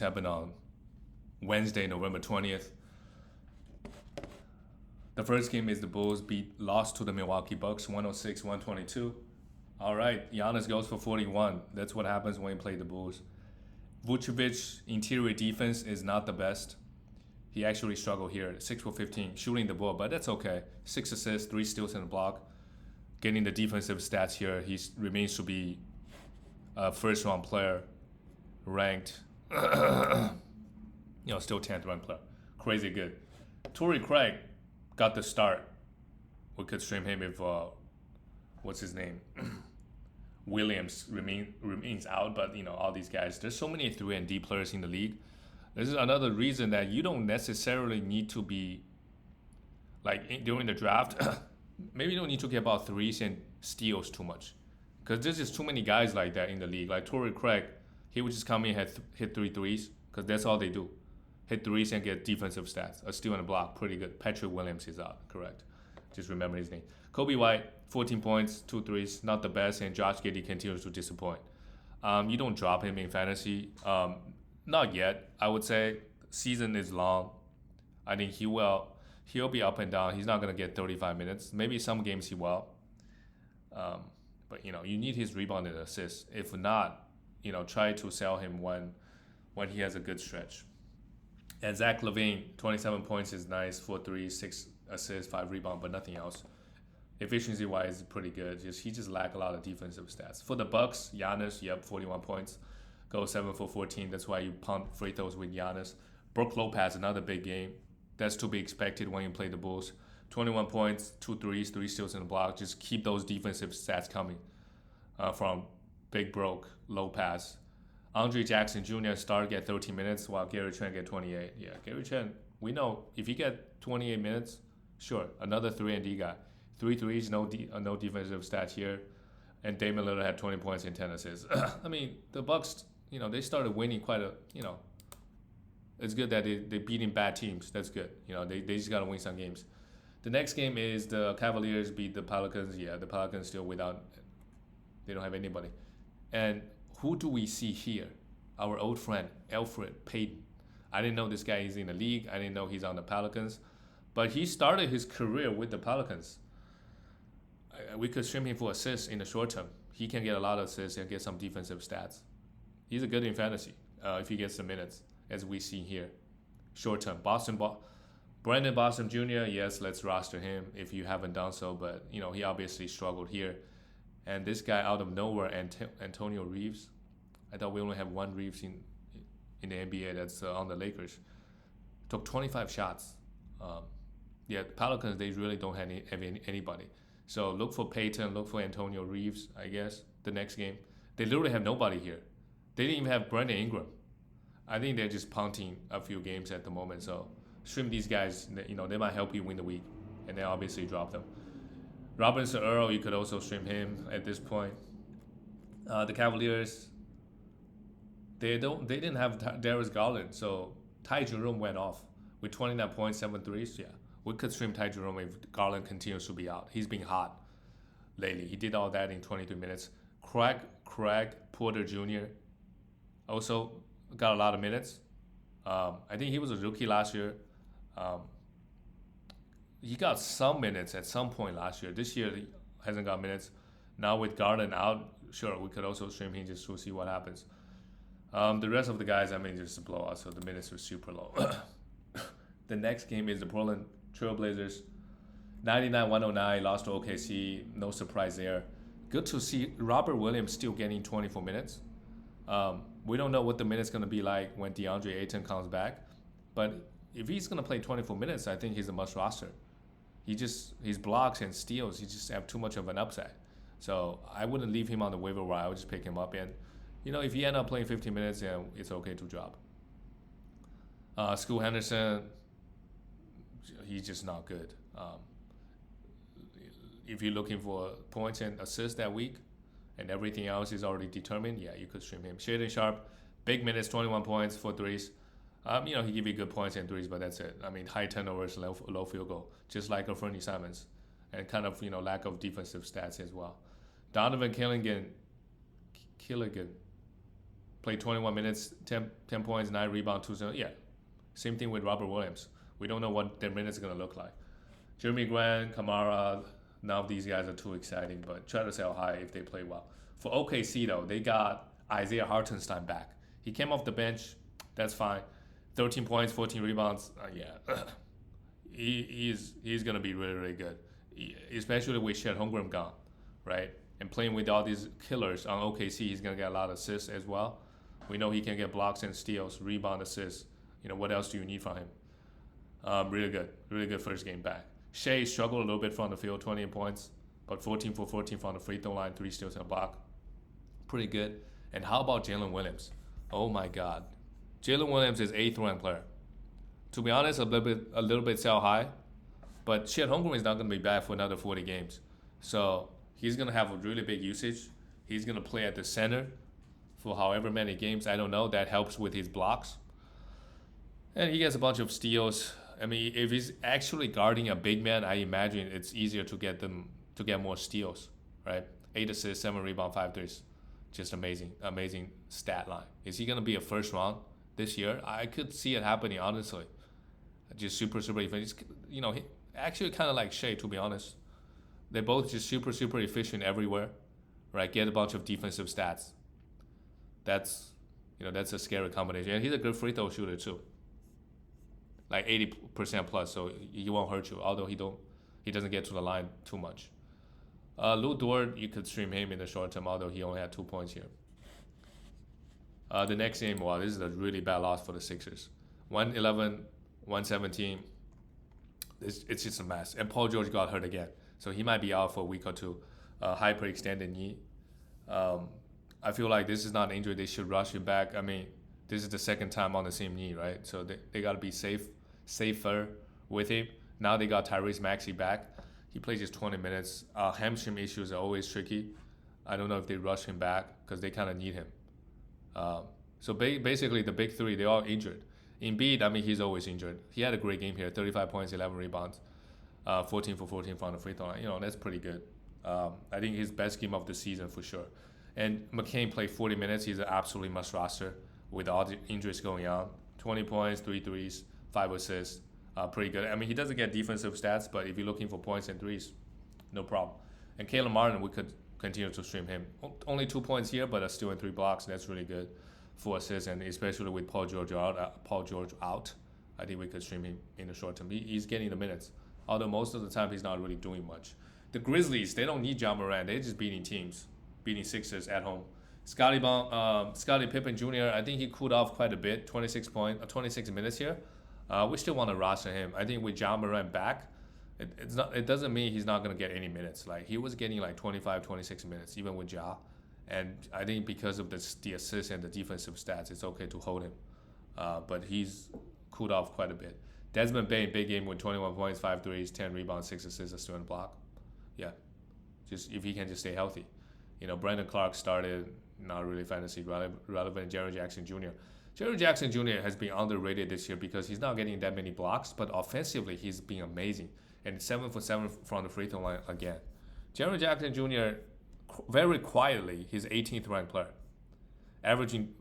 happened on Wednesday, November 20th. The first game is the Bulls lost to the Milwaukee Bucks 106-122. All right, Giannis goes for 41. That's what happens when you play the Bulls. Vucevic interior defense is not the best. He actually struggled here, 6 for 15 shooting the ball, but that's okay. 6 assists, 3 steals and a block. Getting the defensive stats here, he remains to be a first round player, ranked, still 10th ranked player. Crazy good. Torrey Craig got the start. We could stream him if what's his name? Williams remains out, but all these guys. There's so many 3 and D players in the league. This is another reason that you don't necessarily need to be like during the draft. Maybe you don't need to get about threes and steals too much, because there's just too many guys like that in the league. Like Torrey Craig, he would just come in and hit 3 threes, because that's all they do. Hit threes and get defensive stats. A steal and a block, pretty good. Patrick Williams is out, correct. Just remember his name. Kobe White, 14 points, 2 threes, not the best, and Josh Giddey continues to disappoint. You don't drop him in fantasy. Not yet. I would say season is long. I think he'll be up and down. He's not gonna get 35 minutes. Maybe some games he will. But you need his rebound and assist. If not, try to sell him when he has a good stretch. And Zach LaVine, 27 points is nice, 4 threes, 6 assists, 5 rebounds, but nothing else. Efficiency wise, pretty good. He just lack a lot of defensive stats. For the Bucks, Giannis, 41 points, goes 7 for 14. That's why you punt free throws with Giannis. Brook Lopez, another big game. That's to be expected when you play the Bulls. 21 points, 2 threes, 3 steals and a block. Just keep those defensive stats coming from Big Brook Lopez. Andre Jackson Jr. started at 13 minutes while Gary Trent get 28. Yeah, Gary Trent, we know if he get 28 minutes, sure, another 3 and D guy. 3 threes, no defensive stat here. And Damian Lillard had 20 points and 10 assists. I mean, the Bucks, they started winning quite a, it's good that they beating bad teams. That's good. They just got to win some games. The next game is the Cavaliers beat the Pelicans. Yeah, the Pelicans still they don't have anybody. And who do we see here? Our old friend, Alfred Payton. I didn't know this guy is in the league. I didn't know he's on the Pelicans. But he started his career with the Pelicans. We could stream him for assists in the short term. He can get a lot of assists and get some defensive stats. He's a good in fantasy if he gets the minutes, as we see here. Short term. Brandon Boston Jr., yes, let's roster him if you haven't done so. But, he obviously struggled here. And this guy out of nowhere, Antonio Reeves. I thought we only have one Reeves in the NBA that's on the Lakers. Took 25 shots. The Pelicans, they really don't have anybody. So look for Peyton, look for Antonio Reeves, I guess, the next game. They literally have nobody here. They didn't even have Brandon Ingram. I think they're just punting a few games at the moment. So stream these guys, they might help you win the week. And then obviously drop them. Robinson Earl, you could also stream him at this point. The Cavaliers, they didn't have Darius Garland, so Ty Jerome went off with 29 points, 7 threes. Yeah, we could stream Ty Jerome if Garland continues to be out. He's been hot lately. He did all that in 23 minutes. Craig Porter Jr. also got a lot of minutes. I think he was a rookie last year. He got some minutes at some point last year. This year, he hasn't got minutes. Now with Garland out, sure, we could also stream him just to see what happens. The rest of the guys, just a blowout, so the minutes were super low. The next game is the Portland Trailblazers. 99-109, lost to OKC. No surprise there. Good to see Robert Williams still getting 24 minutes. We don't know what the minutes going to be like when DeAndre Ayton comes back. But if he's going to play 24 minutes, I think he's a must roster. His blocks and steals, he just have too much of an upside. So I wouldn't leave him on the waiver wire. I would just pick him up. And, if he end up playing 15 minutes, it's okay to drop. Scoot Henderson, he's just not good. If you're looking for points and assists that week and everything else is already determined, yeah, you could stream him. Shaden Sharp, big minutes, 21 points, 4 threes. He give you good points and threes, but that's it. High turnovers, low field goal, just like a Fernie Simons, and kind of lack of defensive stats as well. Donovan Killigan, Played 21 minutes, 10 points, 9 rebounds, 2 7. Yeah, same thing with Robert Williams. We don't know what their minutes are going to look like. Jeremy Grant, Kamara, none of these guys are too exciting, but try to sell high if they play well. For OKC, though, they got Isaiah Hartenstein back. He came off the bench. That's fine. 13 points, 14 rebounds. Yeah, he's going to be really, really good, especially with Chet Holmgren gone, right? And playing with all these killers on OKC, he's going to get a lot of assists as well. We know he can get blocks and steals, rebound, assists. What else do you need from him? Really good first game back. Shea struggled a little bit from the field, 20 points, but 14 for 14 from the free throw line, 3 steals and a block. Pretty good. And how about Jalen Williams? Oh my God. Jalen Williams is 8th ranked player. To be honest, a little bit sell high, but Chet Holmgren is not going to be back for another 40 games. So he's going to have a really big usage. He's going to play at the center for however many games. I don't know. That helps with his blocks. And he gets a bunch of steals. I mean, if he's actually guarding a big man, I imagine it's easier to get more steals, right? 8 assists, 7 rebounds, 5 threes. Just amazing stat line. Is he going to be a first round this year? I could see it happening, honestly. Just super efficient. He actually kind of like Shea, to be honest. They're both just super efficient everywhere, right? Get a bunch of defensive stats. That's a scary combination. And he's a good free throw shooter too. Like 80% plus, so he won't hurt you. Although he doesn't get to the line too much. Lou Dort, you could stream him in the short term, although he only had 2 points here. The next game, this is a really bad loss for the Sixers. 111, 117. It's just a mess. And Paul George got hurt again, so he might be out for a week or two. Hyperextended knee. I feel like this is not an injury. They should rush him back. I mean, this is the second time on the same knee, right? So they got to be safer with him. Now they got Tyrese Maxey back. He plays just 20 minutes. Hamstring issues are always tricky. I don't know if they rush him back because they kind of need him. So basically, the big three, they're all injured. Embiid, I mean, he's always injured. He had a great game here, 35 points, 11 rebounds, 14 for 14 from the free throw line. That's pretty good. I think his best game of the season for sure. And McCain played 40 minutes. He's an absolutely must roster with all the injuries going on. 20 points, 3 threes, 5 assists. Pretty good. I mean, he doesn't get defensive stats, but if you're looking for points and threes, no problem. And Caleb Martin, we could continue to stream him. Only 2 points here, but still in 3 blocks. That's really good. 4 assists, and especially with Paul George out, I think we could stream him in the short term. He's getting the minutes, although most of the time he's not really doing much. The Grizzlies, they don't need Ja Morant. They're just beating Sixers at home. Scottie Pippen Jr., I think he cooled off quite a bit, 26 minutes here. We still want to roster him. I think with Ja Morant back, it doesn't mean he's not going to get any minutes. Like, he was getting like 25, 26 minutes, even with Ja. And I think because of the assists and the defensive stats, it's okay to hold him. But he's cooled off quite a bit. Desmond Bane, big game with 21 points, 5 threes, 10 rebounds, 6 assists, a steal and block. Yeah, just if he can just stay healthy. Brandon Clark started, not really fantasy relevant. Jaren Jackson Jr. Jaren Jackson Jr. has been underrated this year because he's not getting that many blocks, but offensively he's been amazing. And 7 for 7 from the free throw line again. Jaren Jackson Jr. very quietly, he's 18th ranked player, averaging.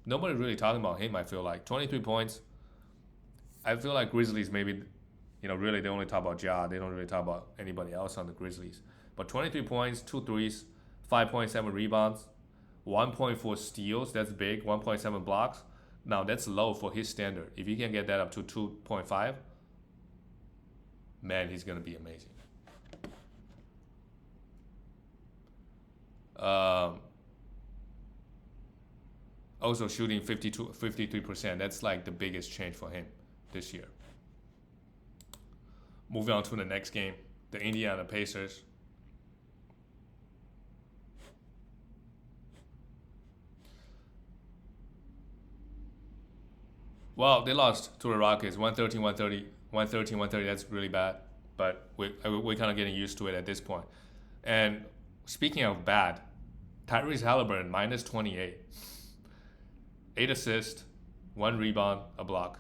Nobody really talking about him. I feel like 23 points. I feel like Grizzlies maybe, really they only talk about Ja. They don't really talk about anybody else on the Grizzlies. But 23 points, 2 threes, 5.7 rebounds, 1.4 steals. That's big. 1.7 blocks. Now that's low for his standard. If he can get that up to 2.5, man, he's gonna be amazing. Also shooting 53%. That's like the biggest change for him this year. Moving on to the next game, the Indiana Pacers. Well, they lost to the Rockets, 113-130. That's really bad, but we're kind of getting used to it at this point. And speaking of bad, Tyrese Halliburton, minus 28. 8 assists, 1 rebound, a block.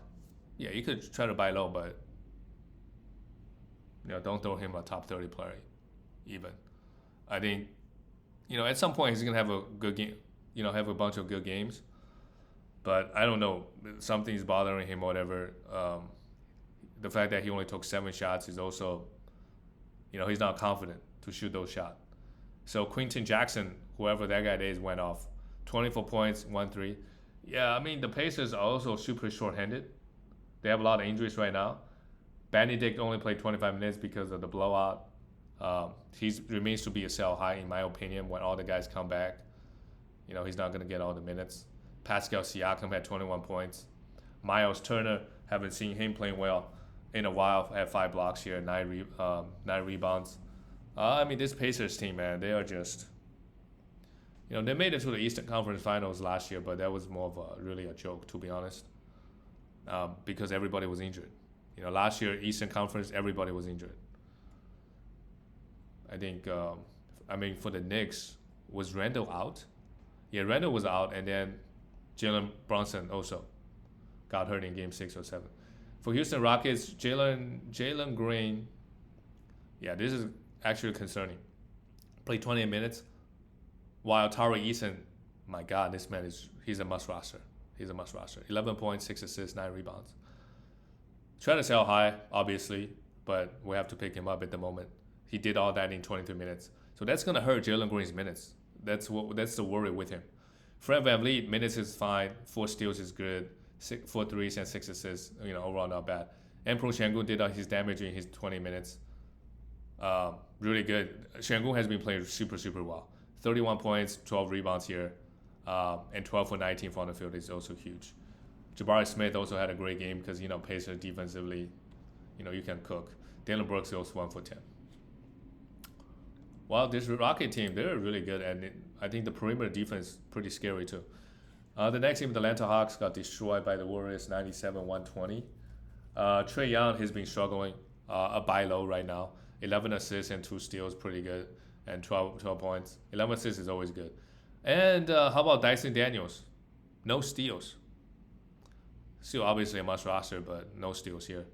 Yeah, you could try to buy low, but don't throw him a top 30 player even. I think, at some point he's going to have a good game, have a bunch of good games. But I don't know, something's bothering him or whatever. The fact that he only took 7 shots is also, he's not confident to shoot those shots. So Quinton Jackson, whoever that guy is, went off. 24 points, 1-3. Yeah, I mean, the Pacers are also super short-handed. They have a lot of injuries right now. Benedict only played 25 minutes because of the blowout. He remains to be a sell high, in my opinion, when all the guys come back. He's not going to get all the minutes. Pascal Siakam had 21 points. Miles Turner, haven't seen him playing well in a while, had 5 blocks here, 9 rebounds. I mean, this Pacers team, man, they are just, they made it to the Eastern Conference Finals last year, but that was more of really a joke, to be honest, because everybody was injured. Last year, Eastern Conference, everybody was injured. I think, for the Knicks, was Randall out? Yeah, Randall was out, and then Jalen Brunson also got hurt in Game 6 or 7. For Houston Rockets, Jalen Green, yeah, this is actually concerning. Played 28 minutes, while Tari Eason, my God, this man he's a must roster. He's a must roster. 11 points, 6 assists, 9 rebounds. Trying to sell high, obviously, but we have to pick him up at the moment. He did all that in 23 minutes. So that's going to hurt Jalen Green's minutes. That's the worry with him. Fred VanVleet, minutes is fine. 4 steals is good. 4 threes and 6 assists, overall not bad. And Pro Şengün did his damage in his 20 minutes. Really good. Şengün has been playing super, super well. 31 points, 12 rebounds here, and 12 for 19 from the field is also huge. Jabari Smith also had a great game because, Pacers defensively, you can cook. Dylan Brooks also 1 for 10. Well, this Rocket team, they're really good, and I think the perimeter defense is pretty scary too. The next team, the Atlanta Hawks, got destroyed by the Warriors 97-120. Trae Young has been struggling, a buy low right now. 11 assists and 2 steals, pretty good, and 12 points. 11 assists is always good. And how about Dyson Daniels? No steals. Still obviously a must roster, but no steals here.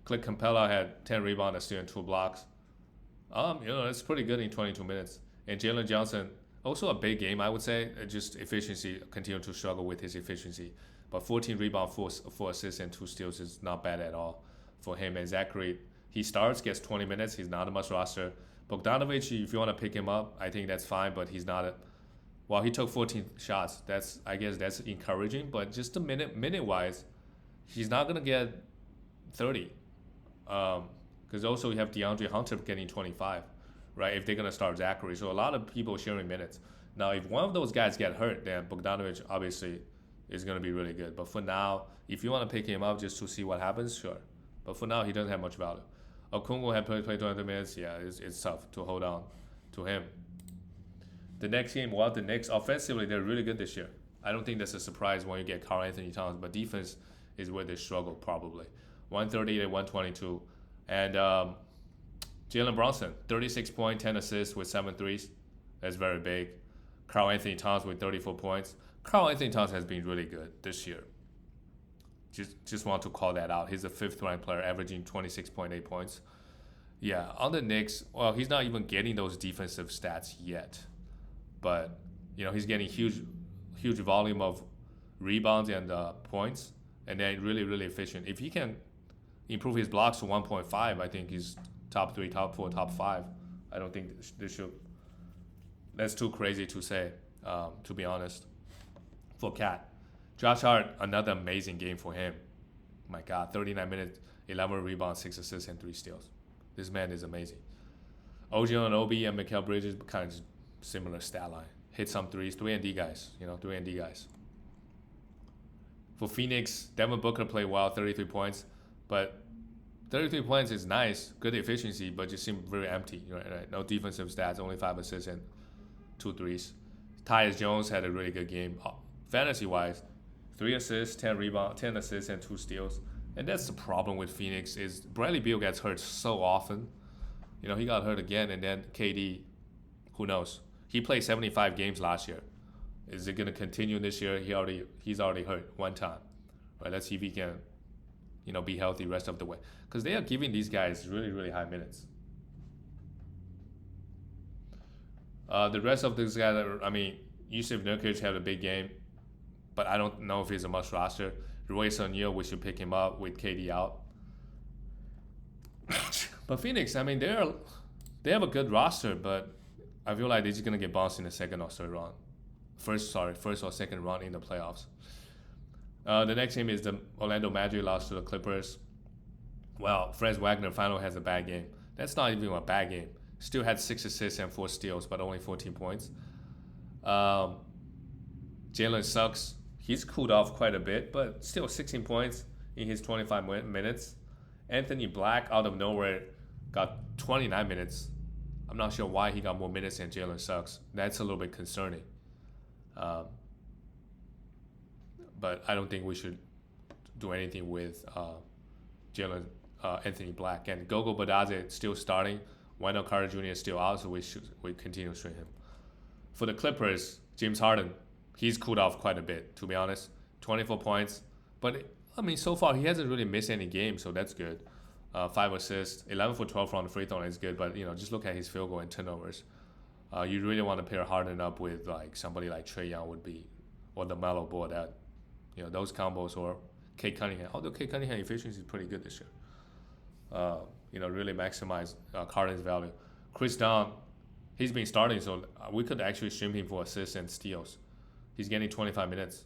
Clint Capella had 10 rebounds, a steal, and 2 blocks. It's pretty good in 22 minutes. And Jalen Johnson, also a big game, I would say. Just efficiency, continue to struggle with his efficiency. But 14 rebounds, 4 assists, and 2 steals is not bad at all for him. And Zachary, he starts, gets 20 minutes. He's not a must roster. Bogdanovic, if you want to pick him up, I think that's fine, but he's not he took 14 shots. I guess that's encouraging, but just minute-wise, he's not going to get 30. Because also you have DeAndre Hunter getting 25, right, if they're going to start Zachary. So a lot of people sharing minutes. Now, if one of those guys get hurt, then Bogdanovic obviously is going to be really good. But for now, if you want to pick him up just to see what happens, sure. But for now, he doesn't have much value. Okongwu had played 20 minutes. Yeah, it's tough to hold on to him. The next game, the Knicks, offensively, they're really good this year. I don't think that's a surprise when you get Karl Anthony Towns, but defense is where they struggle probably. 130 to 122. And Jalen Brunson, 36 points, 10 assists with 7 threes. That's very big. Karl Anthony Towns with 34 points. Karl Anthony Towns has been really good this year. Just want to call that out. He's a 5th-ranked player, averaging 26.8 points. Yeah, on the Knicks, he's not even getting those defensive stats yet. But, he's getting huge volume of rebounds and points, and then really, really efficient. If he can improve his blocks to 1.5, I think he's top 3, top 4, top 5. I don't think that's too crazy to say, to be honest, for Cat. Josh Hart, another amazing game for him. My God, 39 minutes, 11 rebounds, 6 assists, and 3 steals. This man is amazing. OG Anunoby and Mikal Bridges, kind of similar stat line. Hit some threes, 3-and-D guys, 3-and-D guys. For Phoenix, Devin Booker played well, 33 points. But 33 points is nice, good efficiency, but just seemed very empty. Right? No defensive stats, only 5 assists and 2 threes. Tyus Jones had a really good game. Fantasy-wise, 3 assists, 10 rebounds, 10 assists, and 2 steals. And that's the problem with Phoenix is Bradley Beal gets hurt so often. He got hurt again, and then KD, who knows? He played 75 games last year. Is it going to continue this year? He's already hurt one time. Right? Let's see if he can, be healthy rest of the way. Because they are giving these guys really, really high minutes. The rest of these guys, Yusuf Nurkic had a big game. but I don't know if he's a must roster. Royce O'Neal, we should pick him up with KD out. But Phoenix, I mean, they have a good roster, but I feel like they're just gonna get bounced in the second or third round. First or second round in the playoffs. The next game is the Orlando Magic lost to the Clippers. Well, Franz Wagner finally has a bad game. That's not even a bad game. Still had 6 assists and 4 steals, but only 14 points. Jalen sucks. He's cooled off quite a bit, but still 16 points in his 25 minutes. Anthony Black, out of nowhere, got 29 minutes. I'm not sure why he got more minutes than Jalen sucks. That's a little bit concerning. But I don't think we should do anything with Anthony Black. And Gogo Badaze still starting. Wendell Carter Jr. is still out, so we continue to stream him. For the Clippers, James Harden, he's cooled off quite a bit, to be honest. 24 points. But, I mean, so far he hasn't really missed any games, so that's good. 5 assists, 11 for 12 from the free throw is good, but, just look at his field goal and turnovers. You really want to pair Harden up with, like, somebody like Trae Young would be, or the Melo Ball, that, those combos, or Kate Cunningham. Although Kate Cunningham efficiency is pretty good this year. Really maximize Harden's value. Chris Dunn, he's been starting, so we could actually stream him for assists and steals. He's getting 25 minutes.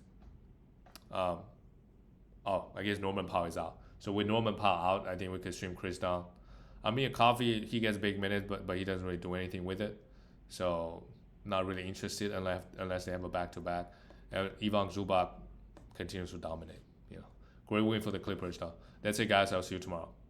I guess Norman Powell is out. So with Norman Powell out, I think we could stream Chris Dunn. Amir Coffey, he gets big minutes, but he doesn't really do anything with it. So not really interested unless they have a back-to-back. And Ivan Zubac continues to dominate. Great win for the Clippers, though. That's it, guys. I'll see you tomorrow.